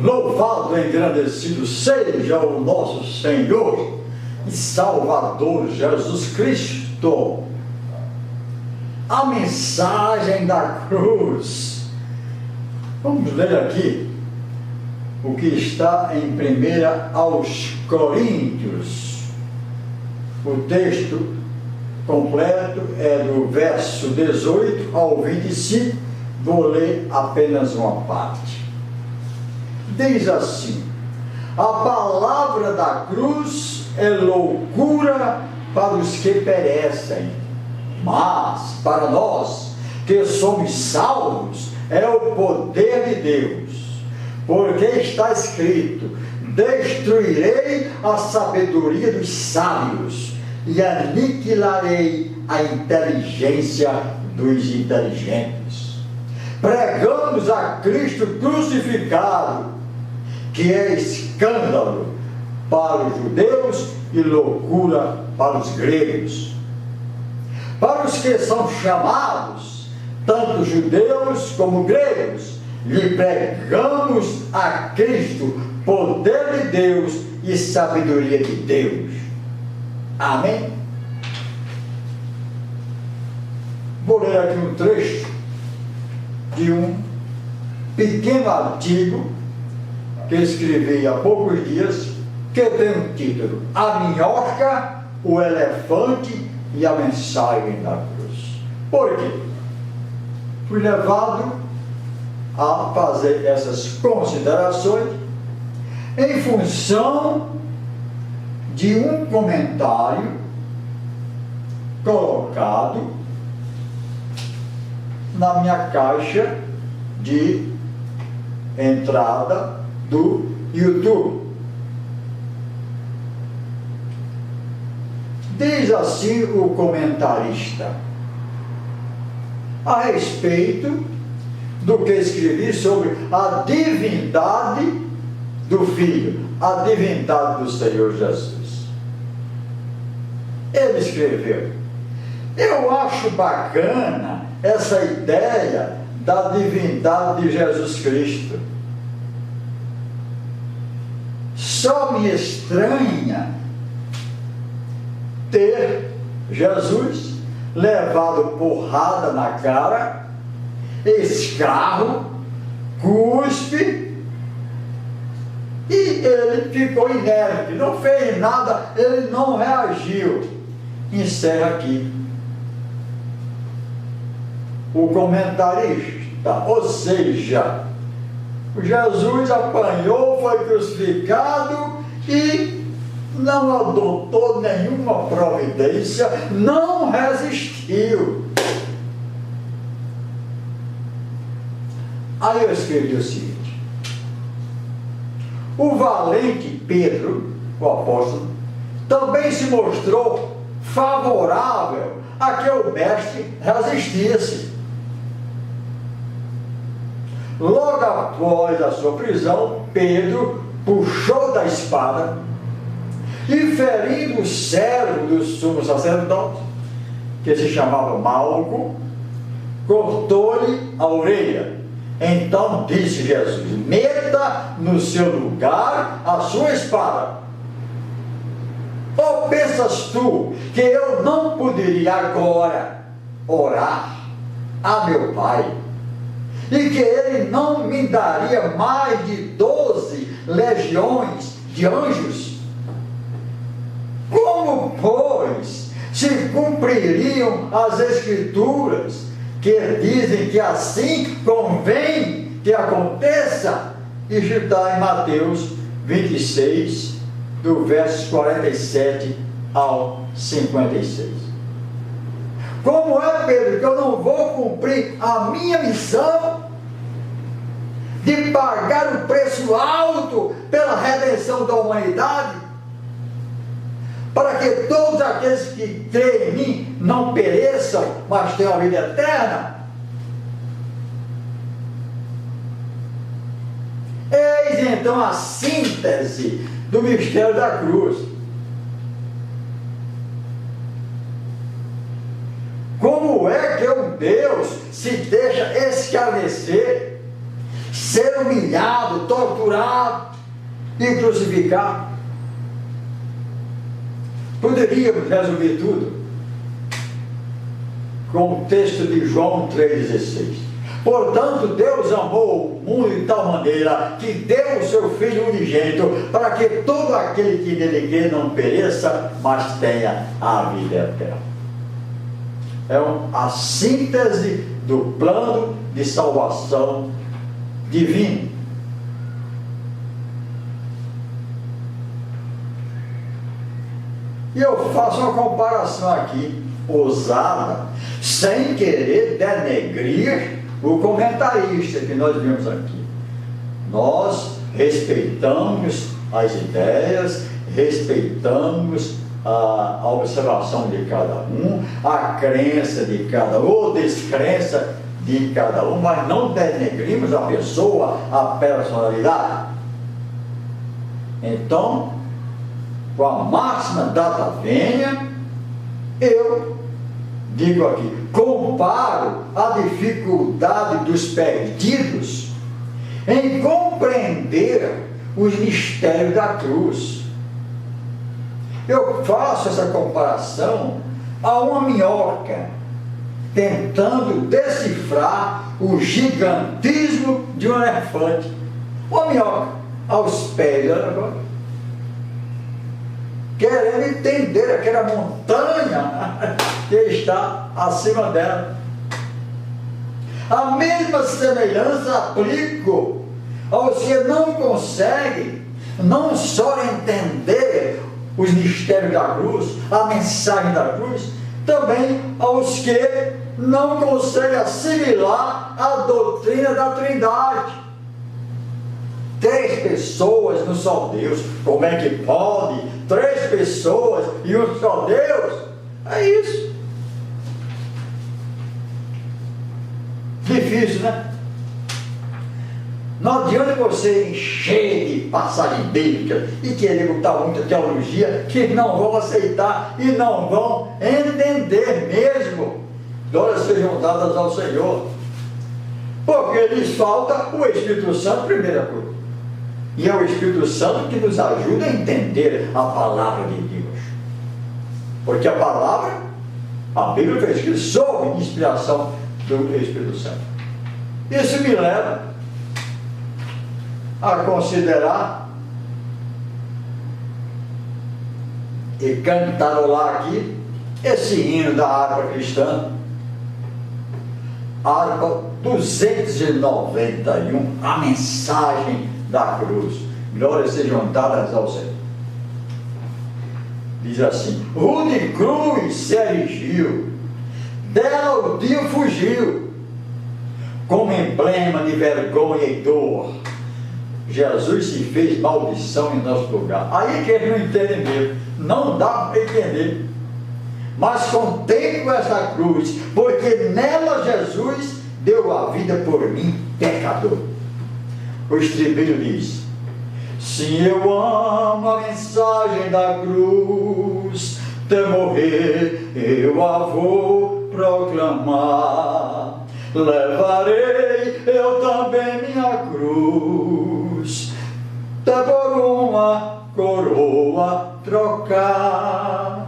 Louvado e engrandecido seja o nosso Senhor e Salvador Jesus Cristo. A mensagem da cruz. Vamos ler aqui o que está em 1 aos Coríntios. O texto completo é do verso 18 ao 25. Vou ler apenas uma parte. Diz assim: a palavra da cruz é loucura para os que perecem, mas para nós que somos salvos é o poder de Deus, porque está escrito: destruirei a sabedoria dos sábios e aniquilarei a inteligência dos inteligentes. Pregamos a Cristo crucificado, que é escândalo para os judeus e loucura para os gregos. Para os que são chamados, tanto judeus como gregos, lhe pregamos a Cristo, poder de Deus e sabedoria de Deus. Amém? Vou ler aqui um trecho de um pequeno artigo que escrevi há poucos dias, que tem o título: A Minhoca, o Elefante e a Mensagem da Cruz. Por quê? Fui levado a fazer essas considerações em função de um comentário colocado na minha caixa de entrada do YouTube. Diz assim o comentarista, a respeito do que escrevi sobre a divindade do Filho, a divindade do Senhor Jesus. Ele escreveu: eu acho bacana essa ideia da divindade de Jesus Cristo. Só me estranha ter Jesus levado porrada na cara, escarro, cuspe, e ele ficou inerte, não fez nada, ele não reagiu. Encerra aqui o comentarista, ou seja, Jesus apanhou, foi crucificado e não adotou nenhuma providência, não resistiu. Aí eu escrevi o seguinte: o valente Pedro, o apóstolo, também se mostrou favorável a que o mestre resistisse. Logo após a sua prisão, Pedro puxou da espada e, ferindo o servo do sumo sacerdote, que se chamava Malco, cortou-lhe a orelha. Então disse Jesus: meta no seu lugar a sua espada. Ou pensas tu que eu não poderia agora orar a meu Pai, e que ele não me daria mais de 12 legiões de anjos? Como, pois, se cumpririam as Escrituras, que dizem que assim convém que aconteça? Isso está em Mateus 26, do versos 47 ao 56. Como é, Pedro, que eu não vou cumprir a minha missão de pagar um preço alto pela redenção da humanidade, para que todos aqueles que creem em mim não pereçam, mas tenham a vida eterna? Eis então a síntese do mistério da cruz. Como é que um Deus se deixa escarnecer, ser humilhado, torturado e crucificado. Poderíamos resumir tudo com o texto de João 3,16. Portanto, Deus amou o mundo de tal maneira que deu o seu Filho unigênito, para que todo aquele que nele crê não pereça, mas tenha a vida eterna. É a síntese do plano de salvação divino. E eu faço uma comparação aqui, ousada, sem querer denegrir o comentarista que nós vimos aqui. Nós respeitamos as ideias, respeitamos a observação de cada um, a crença de cada um, ou descrença de cada um, mas não denegrimos a pessoa, a personalidade. Então, com a máxima data vênia, eu digo aqui, comparo a dificuldade dos perdidos em compreender os mistérios da cruz. Eu faço essa comparação a uma minhoca tentando decifrar o gigantismo de um elefante. Uma minhoca aos pés do elefante, querendo entender aquela montanha que está acima dela. A mesma semelhança aplico aos que não conseguem não só entender os mistérios da cruz, a mensagem da cruz, também aos que não conseguem assimilar a doutrina da Trindade. 3 pessoas no só Deus, como é que pode? 3 pessoas e um só Deus? É isso. Difícil, né? Não adianta você encher de passagem bíblica e querer botar muita teologia que não vão aceitar e não vão entender mesmo. Glórias sejam dadas ao Senhor. Porque lhes falta o Espírito Santo, primeira coisa. E é o Espírito Santo que nos ajuda a entender a palavra de Deus. Porque a palavra, a Bíblia foi escrita sob inspiração do Espírito Santo. Isso me leva a considerar e cantarolar aqui esse hino da harpa cristã, harpa 291, a mensagem da cruz. Glórias sejam dadas ao Senhor. Diz assim: rude cruz se erigiu, dela o dia fugiu, como emblema de vergonha e dor. Jesus se fez maldição em nosso lugar. Aí que eles não entendem mesmo, não dá para entender. Mas contemplo essa cruz, porque nela Jesus deu a vida por mim, pecador. O estribilho diz: sim, eu amo a mensagem da cruz, até morrer eu a vou proclamar. Levarei eu também minha cruz, até por uma coroa trocar.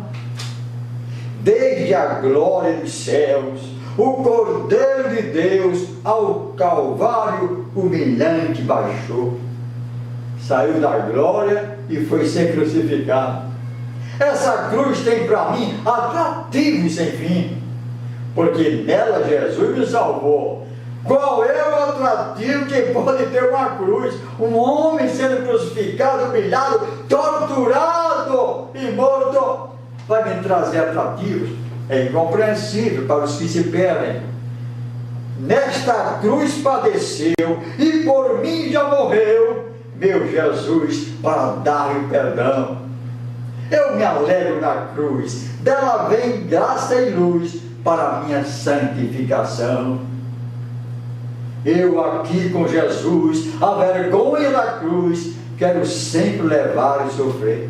Desde a glória dos céus, o Cordeiro de Deus ao Calvário humilhante baixou. Saiu da glória e foi ser crucificado. Essa cruz tem para mim atrativo sem fim, porque nela Jesus me salvou. Qual é o atrativo que pode ter uma cruz? Um homem sendo crucificado, humilhado, torturado e morto, vai me trazer atrativos? É incompreensível para os que se perdem. Nesta cruz padeceu e por mim já morreu meu Jesus para dar-lhe perdão. Eu me alegro na cruz, dela vem graça e luz para a minha santificação. Eu aqui com Jesus, a vergonha da cruz, quero sempre levar e sofrer.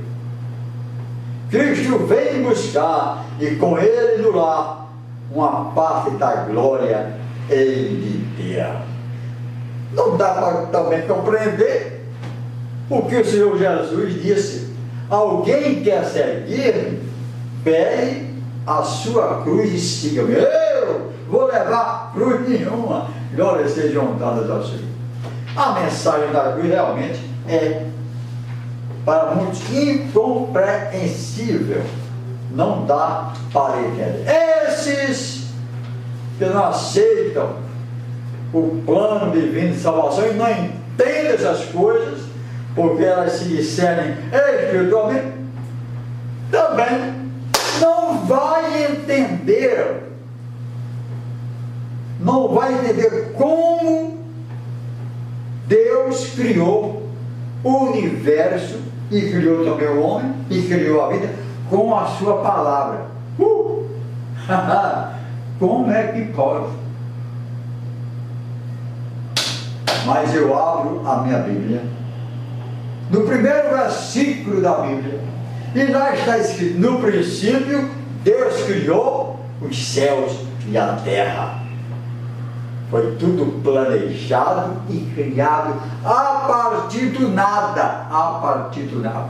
Cristo vem buscar, e com Ele no lar, uma parte da glória Ele me deu. Não dá para também compreender o que o Senhor Jesus disse: alguém quer seguir, pegue a sua cruz e siga-me. Eu vou levar cruz nenhuma. Glórias sejam dadas ao Senhor. A mensagem da cruz realmente é, para muitos, incompreensível. Não dá para entender. Esses que não aceitam o plano divino de salvação e não entendem essas coisas, porque elas se discernem espiritualmente, também não vai entender como Deus criou o universo e criou também o homem e criou a vida com a sua palavra. Como é que pode? Mas eu abro a minha Bíblia no primeiro versículo da Bíblia, e lá está escrito: no princípio Deus criou os céus e a terra. Foi tudo planejado e criado a partir do nada. A partir do nada.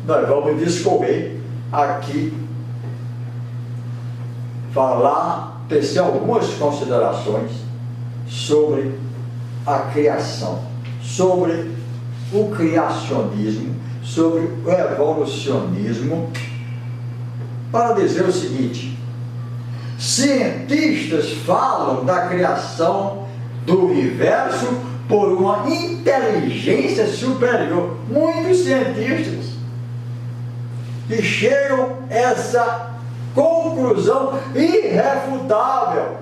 Nós vamos discorrer aqui, tecer algumas considerações sobre a criação, sobre o criacionismo, sobre o evolucionismo, para dizer o seguinte: cientistas falam da criação do universo por uma inteligência superior. Muitos cientistas que chegam a essa conclusão irrefutável.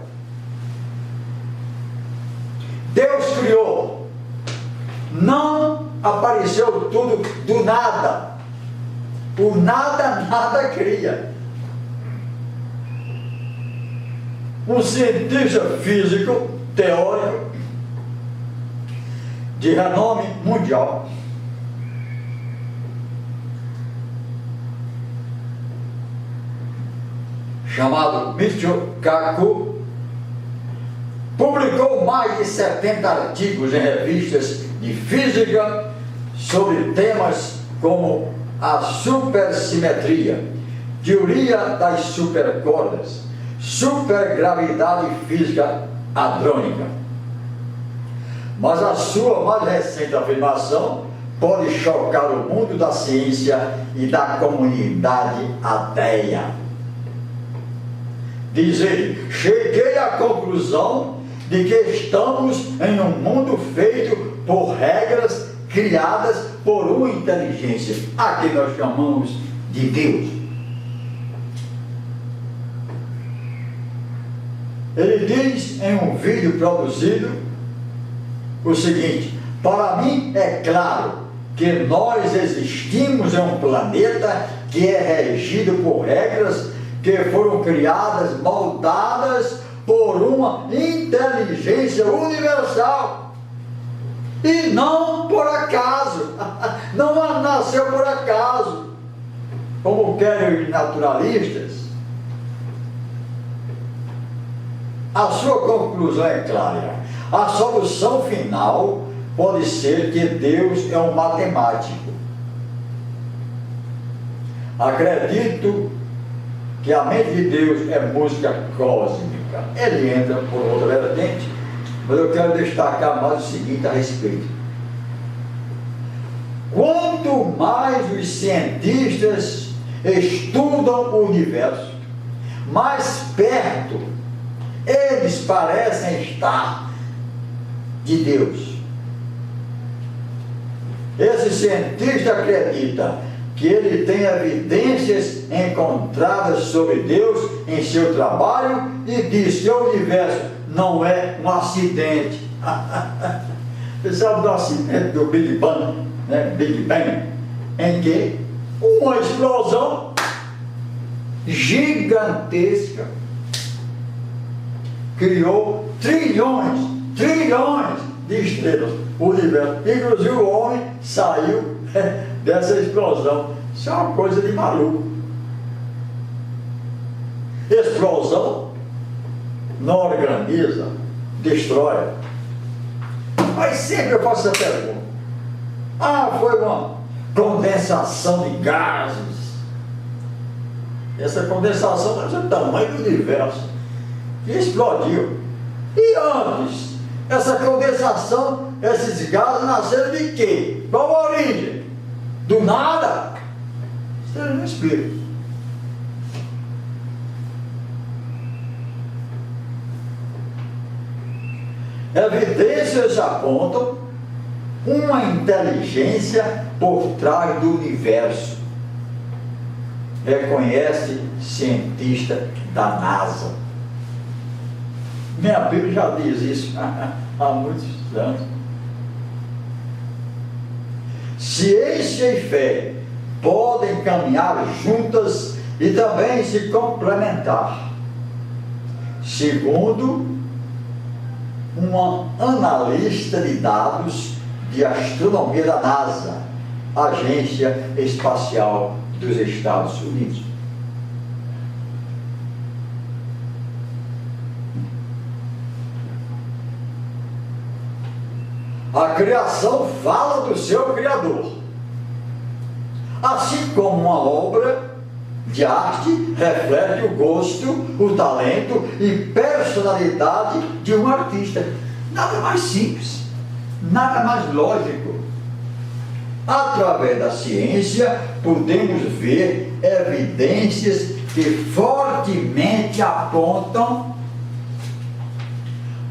Deus criou, não apareceu tudo do nada. O nada cria. Um cientista físico, teórico, de renome mundial, chamado Michio Kaku, publicou mais de 70 artigos em revistas de física sobre temas como a supersimetria, teoria das supercordas, supergravidade física hadrônica. Mas a sua mais recente afirmação pode chocar o mundo da ciência e da comunidade ateia. Diz ele: cheguei à conclusão de que estamos em um mundo feito por regras criadas por uma inteligência, a que nós chamamos de Deus. Ele diz em um vídeo produzido o seguinte: para mim é claro que nós existimos em um planeta que é regido por regras que foram criadas, moldadas por uma inteligência universal, e não por acaso. Não nasceu por acaso, como querem os naturalistas. A sua conclusão é clara: a solução final pode ser que Deus é um matemático. Acredito que a mente de Deus é música cósmica. Ele entra por outra vertente, mas eu quero destacar mais o seguinte a respeito: quanto mais os cientistas estudam o universo, mais perto eles parecem estar de Deus. Esse cientista acredita que ele tem evidências encontradas sobre Deus em seu trabalho e diz que o universo não é um acidente. Você sabe do acidente do Big Bang, né? Big Bang, em que uma explosão gigantesca criou trilhões de estrelas. O universo, inclusive o homem, saiu dessa explosão. Isso é uma coisa de maluco. Explosão não organiza, destrói. Mas sempre eu faço essa pergunta. Ah, foi uma condensação de gases. Essa condensação deve ser o tamanho do universo. E explodiu. E antes, essa condensação, esses gases nasceram de quê? Qual a origem? Do nada? Isso ele não explica. Evidências apontam uma inteligência por trás do universo, reconhece cientista da NASA. Minha Bíblia já diz isso há muitos anos. Ciência e fé podem caminhar juntas e também se complementar, segundo uma analista de dados de astronomia da NASA, Agência Espacial dos Estados Unidos. A criação fala do seu Criador, assim como uma obra de arte reflete o gosto, o talento e personalidade de um artista. Nada mais simples, nada mais lógico. Através da ciência, podemos ver evidências que fortemente apontam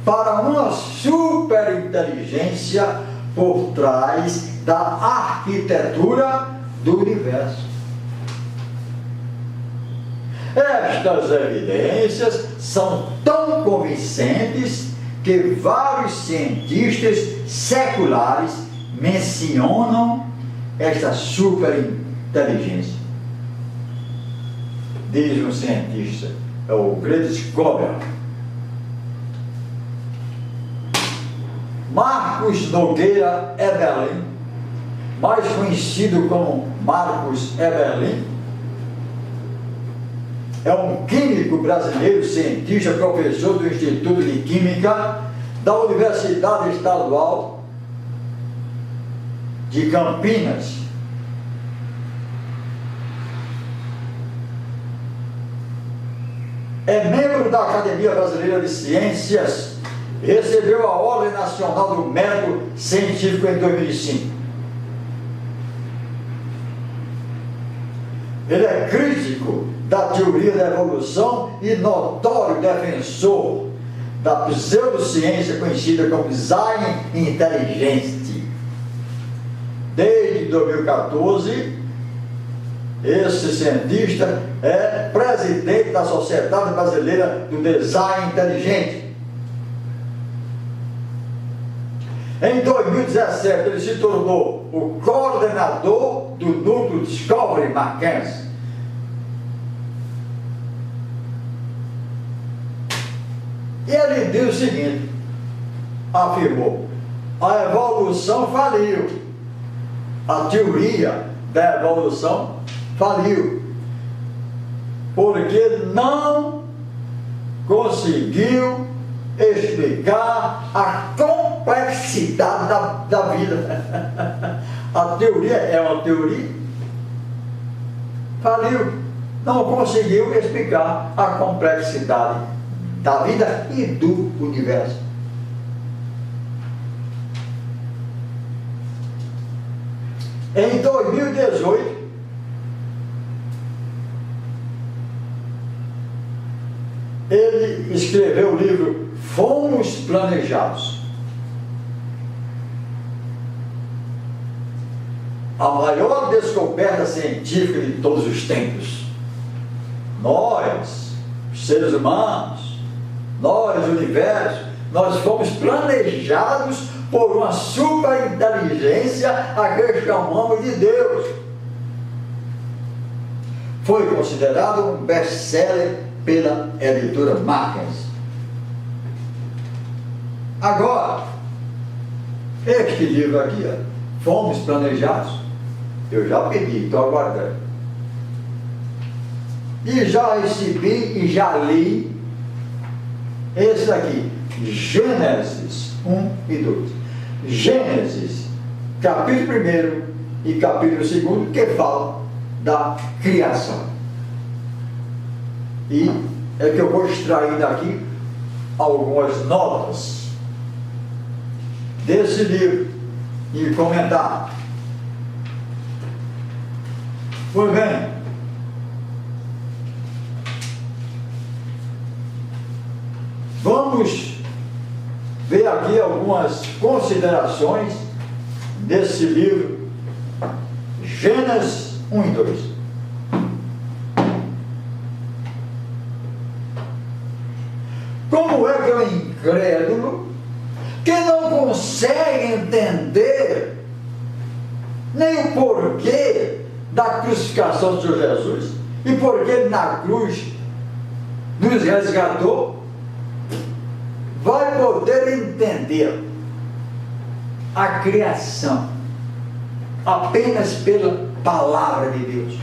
para uma superinteligência por trás da arquitetura do universo. Estas evidências são tão convincentes que vários cientistas seculares mencionam esta superinteligência. Diz um cientista, é o Great Cover, Marcos Nogueira Eberlin, mais conhecido como Marcos Eberlin, é um químico brasileiro, cientista, professor do Instituto de Química da Universidade Estadual de Campinas. É membro da Academia Brasileira de Ciências, recebeu a Ordem Nacional do Mérito Científico em 2005. Ele é crítico da teoria da evolução e notório defensor da pseudociência conhecida como design inteligente. Desde 2014, esse cientista é presidente da Sociedade Brasileira do Design Inteligente. Em 2017, ele se tornou o coordenador do núcleo Discovery Mackenzie. E ele diz o seguinte, afirmou: a evolução faliu, a teoria da evolução faliu, porque não conseguiu explicar a complexidade da vida. A teoria é uma teoria, faliu, não conseguiu explicar a complexidade da vida e do universo. Em 2018, ele escreveu o livro Fomos Planejados. A maior descoberta científica de todos os tempos. Nós, os seres humanos, nós, o universo, nós fomos planejados por uma superinteligência a que chamamos de Deus. Foi considerado um best-seller pela editora Mackenzie. Agora, este livro aqui, Fomos Planejados, eu já pedi, estou aguardando. E já recebi e já li esse aqui, Gênesis 1 e 2. Gênesis, capítulo 1 e capítulo 2, que fala da criação. E é que eu vou extrair daqui algumas notas desse livro e comentar. Pois bem, vamos ver aqui algumas considerações desse livro, Gênesis 1 e 2. Como é que o incrédulo, que não consegue entender nem o porquê da crucificação do Senhor Jesus, e porque ele na cruz nos resgatou, vai poder entender a criação apenas pela palavra de Deus?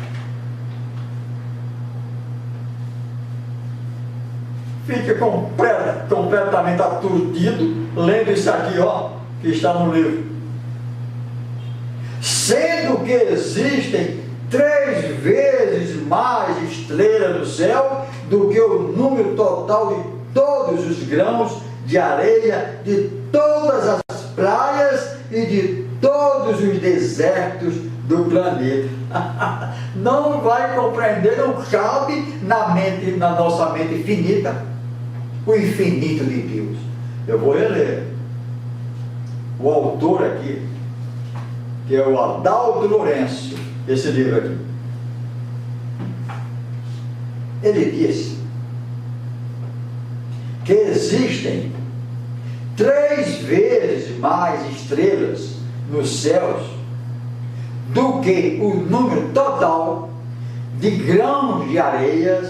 Fica completamente aturdido lendo isso aqui, ó, que está no livro. Sendo que existem 3 vezes mais estrelas no céu do que o número total de todos os grãos de areia, de todas as praias e de todos os desertos do planeta. Não vai compreender, não cabe na nossa mente finita, o infinito de Deus. Eu vou reler. O autor aqui, que é o Adalto Lourenço, esse livro aqui, ele disse que existem 3 vezes mais estrelas nos céus do que o número total de grãos de areia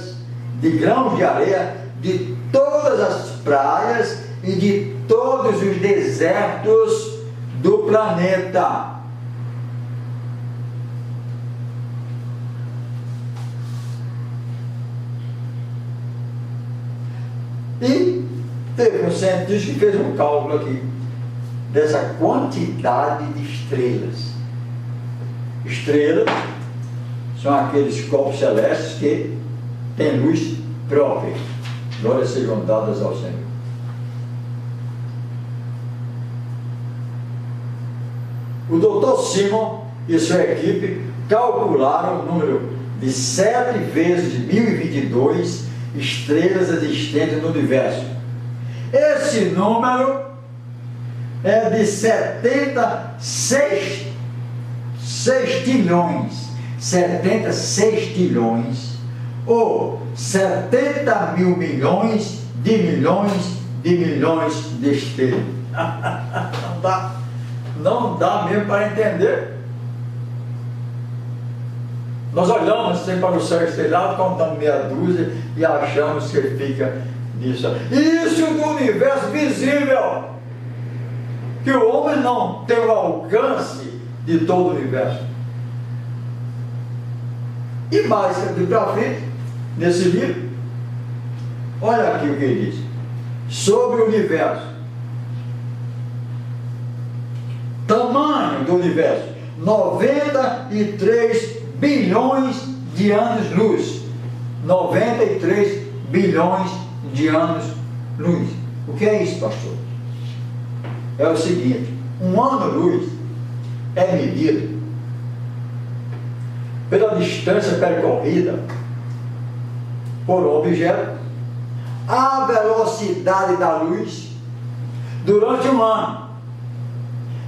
de todas as praias e de todos os desertos do planeta. E teve um cientista que fez um cálculo aqui dessa quantidade de estrelas. Estrelas são aqueles corpos celestes que têm luz própria. Glórias sejam dadas ao Senhor. O Dr. Simon e sua equipe calcularam o número de 7 vezes 1022 estrelas existentes no universo. Esse número é de 76 sextilhões, 76 trilhões, ou 70 mil milhões de milhões de milhões de estrelas. Não dá mesmo para entender. Nós olhamos sempre para o céu estrelado, contamos meia dúzia e achamos que fica nisso. Isso do universo visível, que o homem não tem o alcance de todo o universo. E mais aqui para frente, nesse livro, olha aqui o que ele diz sobre o universo. Tamanho do universo: 93 bilhões de anos-luz. 93 bilhões de anos-luz. O que é isso, pastor? É o seguinte: um ano-luz é medido pela distância percorrida por um objeto, a velocidade da luz durante um ano.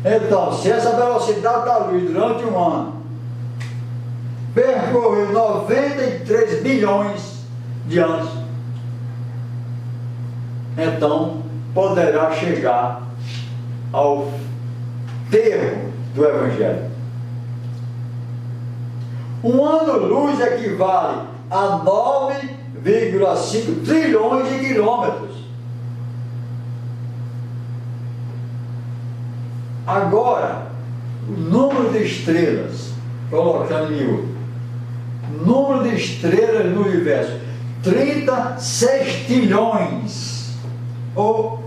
Então, se essa velocidade da luz durante um ano percorreu 93 bilhões de anos, então poderá chegar ao termo do Evangelho. Um ano-luz equivale a 9,5 trilhões de quilômetros. Agora, o número de estrelas, colocando em miúdo, número de estrelas no universo: 36 trilhões, ou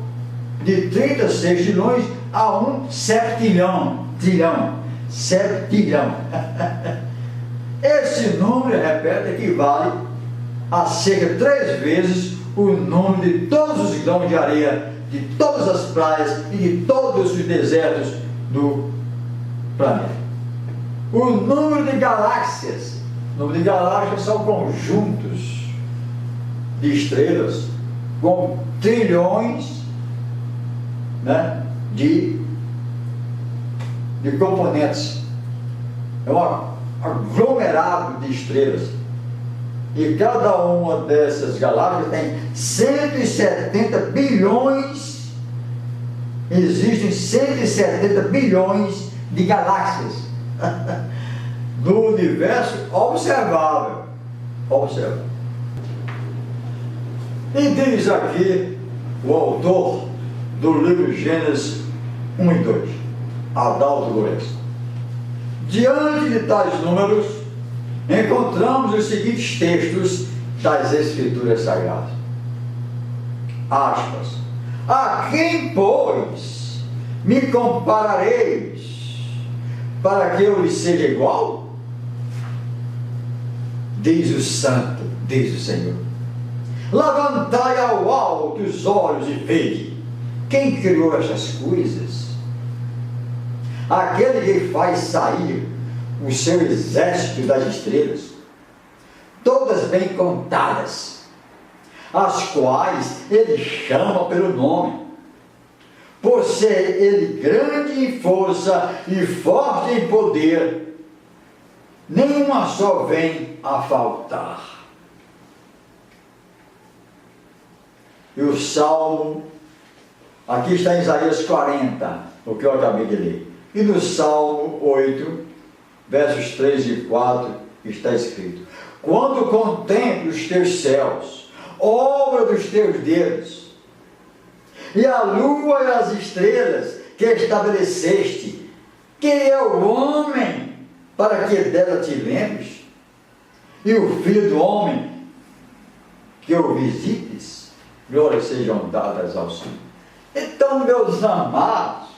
de 36 trilhões a 1 septilhão. Septilhão. Esse número, repete, equivale a cerca de 3 vezes o número de todos os grãos de areia, de todas as praias e de todos os desertos do planeta. O número de galáxias. O número de galáxias são conjuntos de estrelas com trilhões, né, de componentes. É um aglomerado de estrelas. E cada uma dessas galáxias tem 170 bilhões. Existem 170 bilhões de galáxias no universo observável. E diz aqui o autor do livro Gênesis 1 e 2, Adalto Lourenço: diante de tais números, encontramos os seguintes textos das Escrituras Sagradas. Aspas. A quem, pois, me comparareis para que eu lhe seja igual? Diz o Santo, diz o Senhor. Levantai ao alto os olhos e vede quem criou estas coisas. Aquele que faz sair o seu exército das estrelas, todas bem contadas, as quais ele chama pelo nome, por ser ele grande em força e forte em poder, nenhuma só vem a faltar. E o Salmo, aqui está em Isaías 40, o que eu acabei de ler. E no Salmo 8, versos 3 e 4, está escrito: quando contemplo os teus céus, obra dos teus dedos, e a lua e as estrelas que estabeleceste, quem é o homem para que dela te lembres? E o filho do homem que o visites? Glórias sejam dadas ao Senhor. Então, meus amados,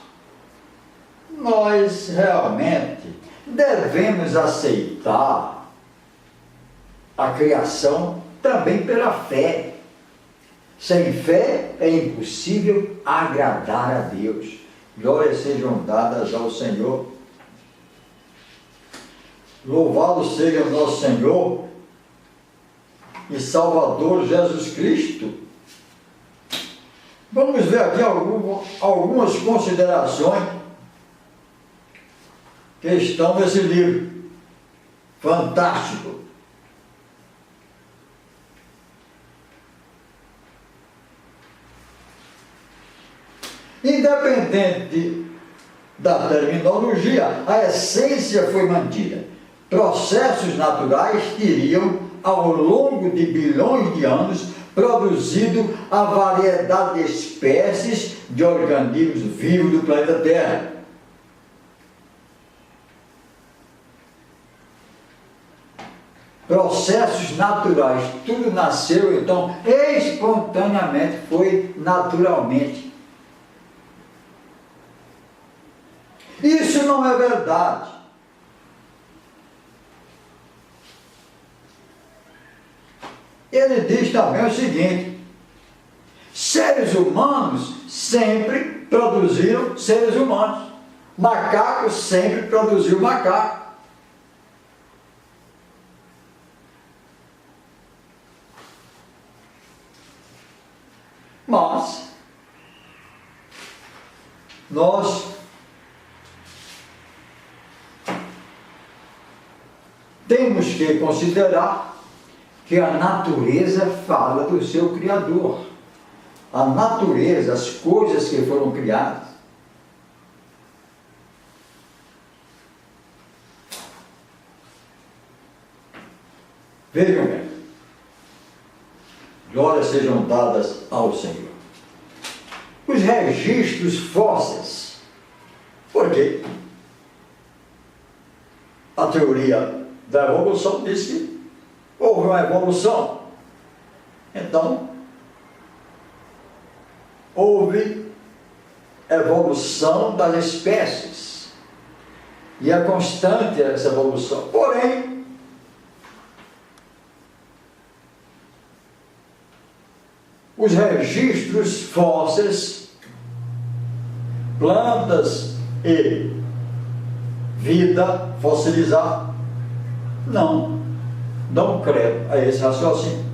nós realmente devemos aceitar a criação também pela fé. Sem fé é impossível agradar a Deus. Glórias sejam dadas ao Senhor. Louvado seja o nosso Senhor e Salvador Jesus Cristo. Vamos ver aqui algumas considerações que estão nesse livro fantástico. Independente da terminologia, a essência foi mantida. Processos naturais teriam, ao longo de bilhões de anos, produzido a variedade de espécies de organismos vivos do planeta Terra. Processos naturais, tudo nasceu então espontaneamente, foi naturalmente. Isso não é verdade. Ele diz também o seguinte: seres humanos sempre produziram seres humanos, macacos sempre produziu macaco. Mas nós temos que considerar que a natureza fala do seu Criador. A natureza, as coisas que foram criadas. Vejam bem. Glórias sejam dadas ao Senhor. Os registros fósseis. Por quê? A teoria da evolução diz que houve uma evolução. Então, houve evolução das espécies. E é constante essa evolução. Porém, os registros fósseis, plantas e vida fossilizada, não dão crédito a esse raciocínio.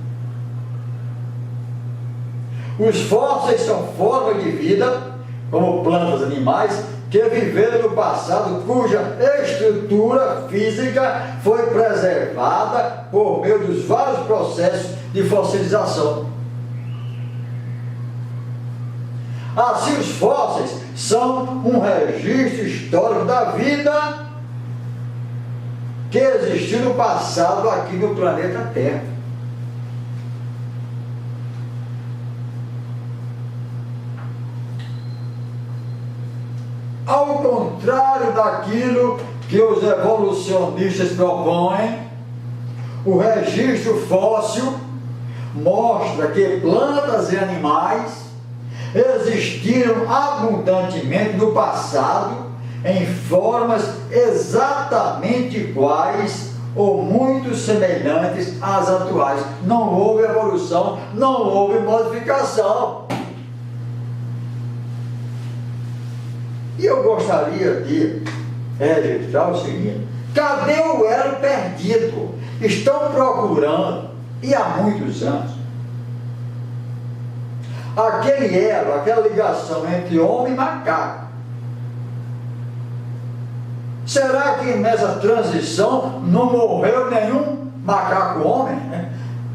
Os fósseis são formas de vida, como plantas e animais, que viveram no passado, cuja estrutura física foi preservada por meio dos vários processos de fossilização. Assim, os fósseis são um registro histórico da vida que existiu no passado aqui no planeta Terra. Ao contrário daquilo que os evolucionistas propõem, o registro fóssil mostra que plantas e animais existiram abundantemente no passado em formas exatamente iguais ou muito semelhantes às atuais. Não houve evolução, não houve modificação. E eu gostaria de registrar o seguinte: cadê o elo perdido? Estão procurando, e há muitos anos, aquele elo, aquela ligação entre homem e macaco. Será que nessa transição não morreu nenhum macaco-homem?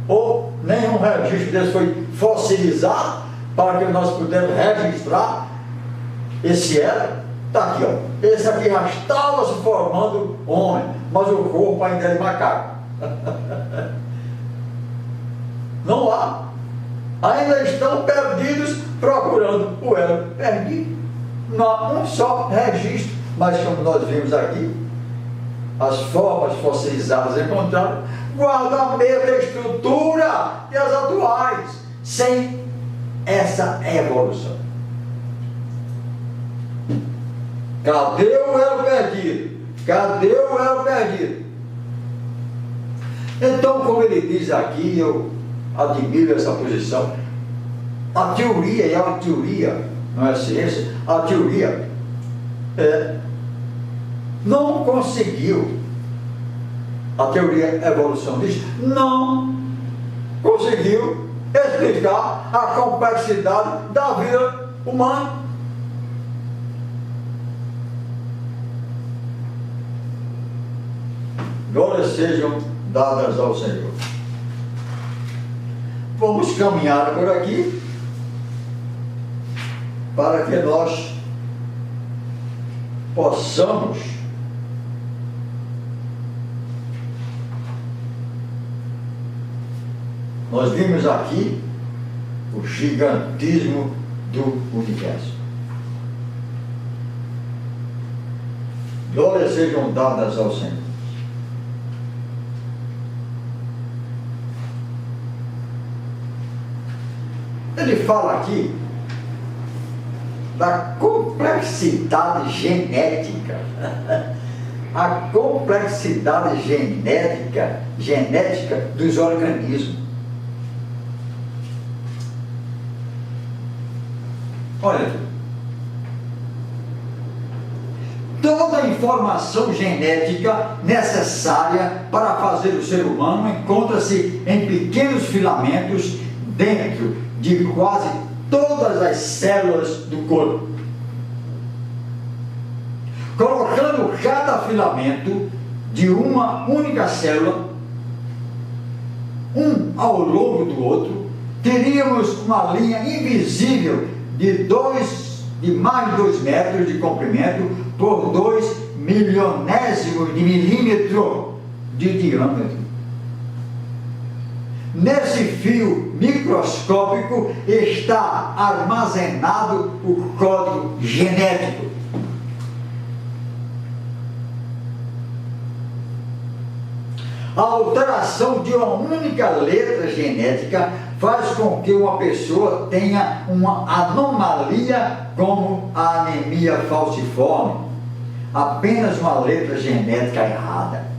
Ou nenhum registro desse foi fossilizado para que nós pudéssemos registrar esse elo? Está aqui, ó. Esse aqui já estava se formando homem, mas o corpo ainda é de macaco. Não há. Ainda estão perdidos procurando o elo perdido. Não há um só registro, mas como nós vimos aqui, as formas fossilizadas encontradas guardam a mesma estrutura que as atuais, sem essa evolução. Cadê o elo perdido? Cadê o elo perdido? Então, como ele diz aqui, eu admiro essa posição. A teoria, e é uma teoria, não é ciência, a teoria não conseguiu, a teoria evolucionista não conseguiu explicar a complexidade da vida humana. Glórias sejam dadas ao Senhor. Vamos caminhar por aqui para que nós possamos nós vimos aqui o gigantismo do universo. Glórias sejam dadas ao Senhor. Ele fala aqui da complexidade genética. A complexidade genética dos organismos. Olha, toda a informação genética necessária para fazer o ser humano encontra-se em pequenos filamentos dentro de quase todas as células do corpo. Colocando cada filamento de uma única célula, um ao longo do outro, teríamos uma linha invisível de mais de 2 metros de comprimento por 2 milionésimos de milímetro de diâmetro. Nesse fio microscópico está armazenado o código genético. A alteração de uma única letra genética faz com que uma pessoa tenha uma anomalia como a anemia falciforme, apenas uma letra genética errada.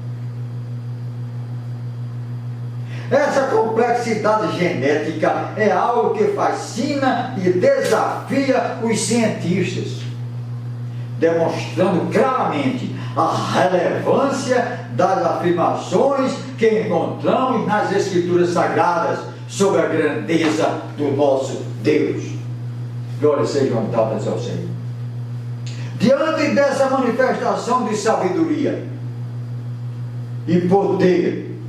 Essa complexidade genética é algo que fascina e desafia os cientistas, demonstrando claramente a relevância das afirmações que encontramos nas Escrituras Sagradas sobre a grandeza do nosso Deus. Glórias sejam dadas ao Senhor. Diante dessa manifestação de sabedoria e poder,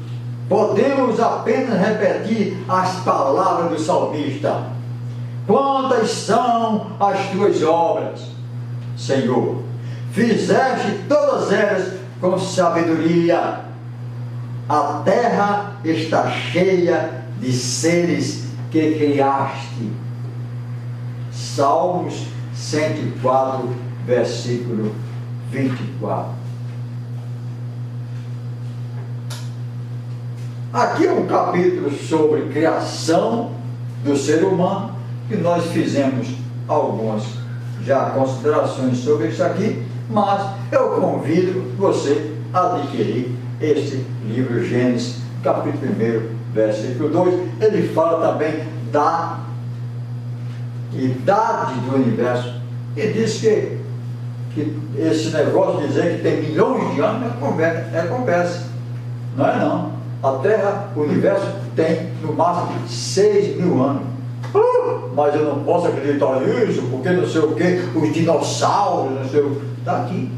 podemos apenas repetir as palavras do salmista: quantas são as tuas obras, Senhor? Fizeste todas elas com sabedoria. A terra está cheia de seres que criaste. Salmos 104, versículo 24. Aqui é um capítulo sobre criação do ser humano, e nós fizemos algumas já considerações sobre isso aqui, mas eu convido você a adquirir este livro Gênesis, capítulo 1, versículo 2. Ele fala também da idade do universo, e diz que esse negócio de dizer que tem milhões de anos é conversa, não é não. A Terra, o universo, tem no máximo 6.000 anos. Mas eu não posso acreditar nisso, porque não sei o que, os dinossauros, não sei o que. Está aqui.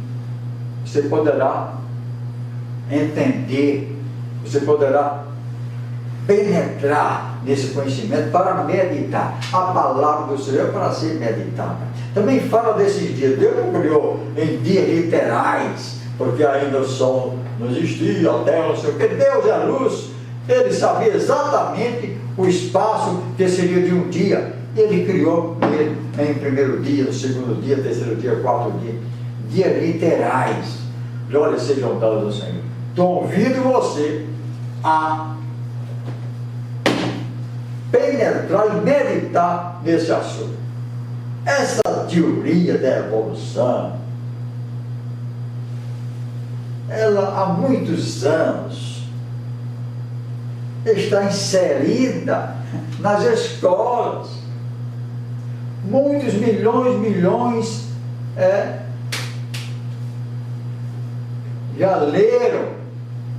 Você poderá entender, você poderá penetrar nesse conhecimento para meditar. A palavra do Senhor é para ser meditada. Também fala desses dias. Deus não criou em dias literais, porque ainda o sol não existia, a terra não sei o que. Deus é a luz. Ele sabia exatamente o espaço que seria de um dia. Ele criou ele em primeiro dia, no segundo dia, terceiro dia, quarto dia. Dias literais. Glórias sejam dadas ao Senhor. Convido você a penetrar e meditar nesse assunto. Essa teoria da evolução, ela há muitos anos está inserida nas escolas. Muitos milhões já leram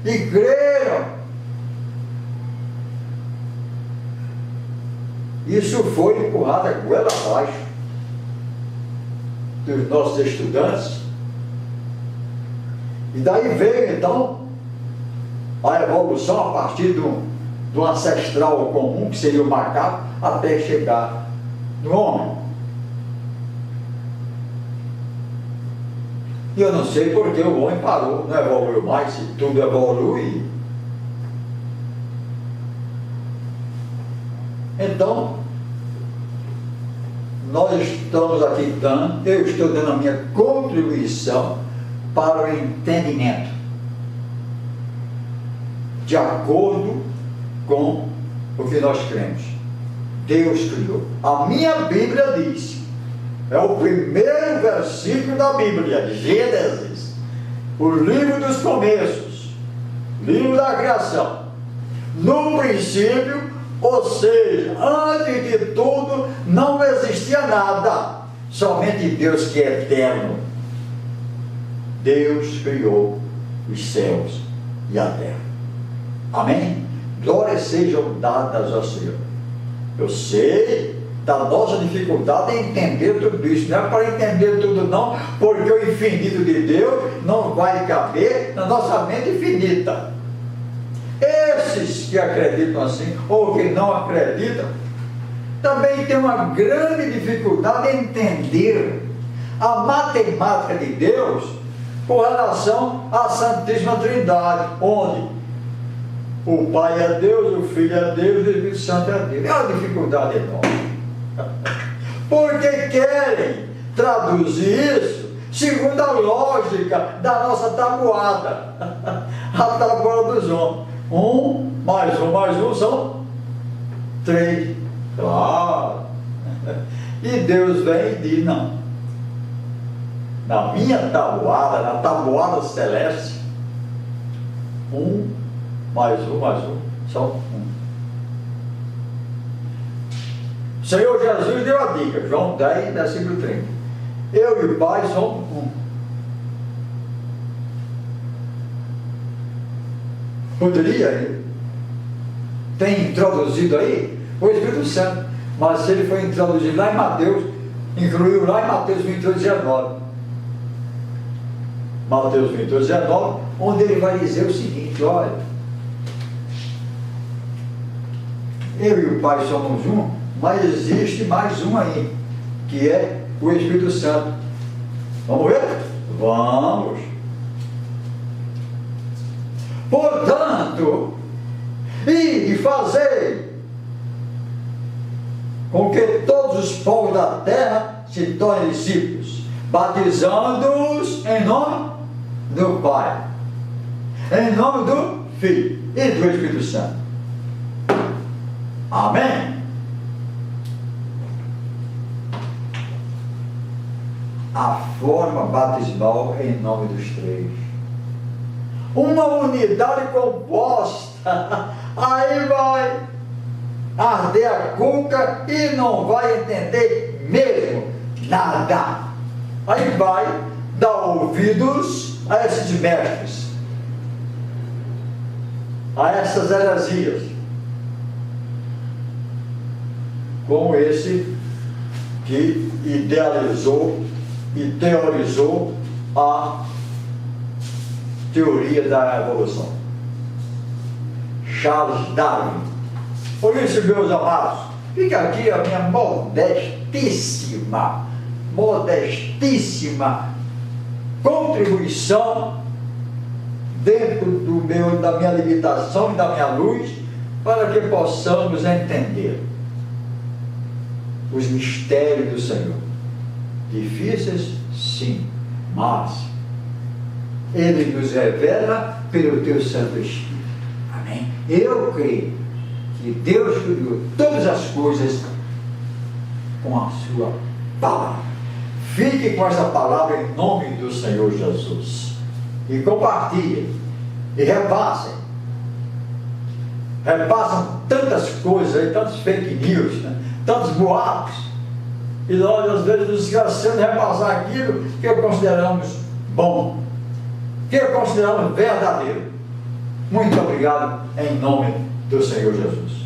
e creram. Isso foi empurrado a goela abaixo dos nossos estudantes. E daí veio então a evolução a partir do ancestral comum, que seria o macaco, até chegar no homem. E eu não sei porque o homem parou, não evoluiu mais, se tudo evolui. Então, nós estamos aqui eu estou dando a minha contribuição para o entendimento, de acordo com o que nós cremos. Deus criou. A minha Bíblia diz, é o primeiro versículo da Bíblia, Gênesis, o livro dos começos, livro da criação. No princípio, ou seja, antes de tudo, não existia nada, somente Deus que é eterno. Deus criou os céus e a terra. Amém? Glórias sejam dadas ao Senhor. Eu sei da nossa dificuldade em entender tudo isso. Não é para entender tudo não, porque o infinito de Deus não vai caber na nossa mente infinita. Esses que acreditam assim, ou que não acreditam, também têm uma grande dificuldade em entender a matemática de Deus com relação à Santíssima Trindade, onde o Pai é Deus, o Filho é Deus e o Espírito Santo é Deus. É uma dificuldade enorme. Porque querem traduzir isso segundo a lógica da nossa tabuada, a tabuada dos homens. 1 mais 1 mais 1 são 3, claro. E Deus vem e diz: não, na minha tabuada, na tabuada celeste, 1 mais 1 mais 1 são 1. O Senhor Jesus deu a dica, João 10, versículo 30. Eu e o Pai somos 1. Poderia ele ter introduzido aí o Espírito Santo, mas se ele foi introduzido lá em Mateus, incluiu lá em Mateus 28, 19. Mateus 28, 19, onde ele vai dizer o seguinte: olha, eu e o Pai somos um, mas existe mais um aí, que é o Espírito Santo. Vamos ver? Vamos. Portanto, e fazer com que todos os povos da terra se tornem discípulos, batizando-os em nome do Pai, em nome do Filho e do Espírito Santo. Amém? A forma batismal em nome dos três. Uma unidade composta. Aí vai arder a cuca e não vai entender mesmo nada. Aí vai dar ouvidos a esses mestres, a essas heresias, como esse que idealizou e teorizou a teoria da evolução, Charles Darwin. Por isso, meus amados, fica aqui a minha modestíssima contribuição dentro da minha limitação e da minha luz, para que possamos entender os mistérios do Senhor. Difíceis, sim, mas Ele nos revela pelo Teu Santo Espírito. Amém? Eu creio que Deus criou todas as coisas com a sua palavra. Fique com essa palavra em nome do Senhor Jesus. E compartilhem. E repassem. Repassam tantas coisas aí, tantos fake news, né? Tantos boatos. E nós às vezes nos esquecemos de repassar aquilo que consideramos bom, que consideramos verdadeiro. Muito obrigado em nome do Senhor Jesus.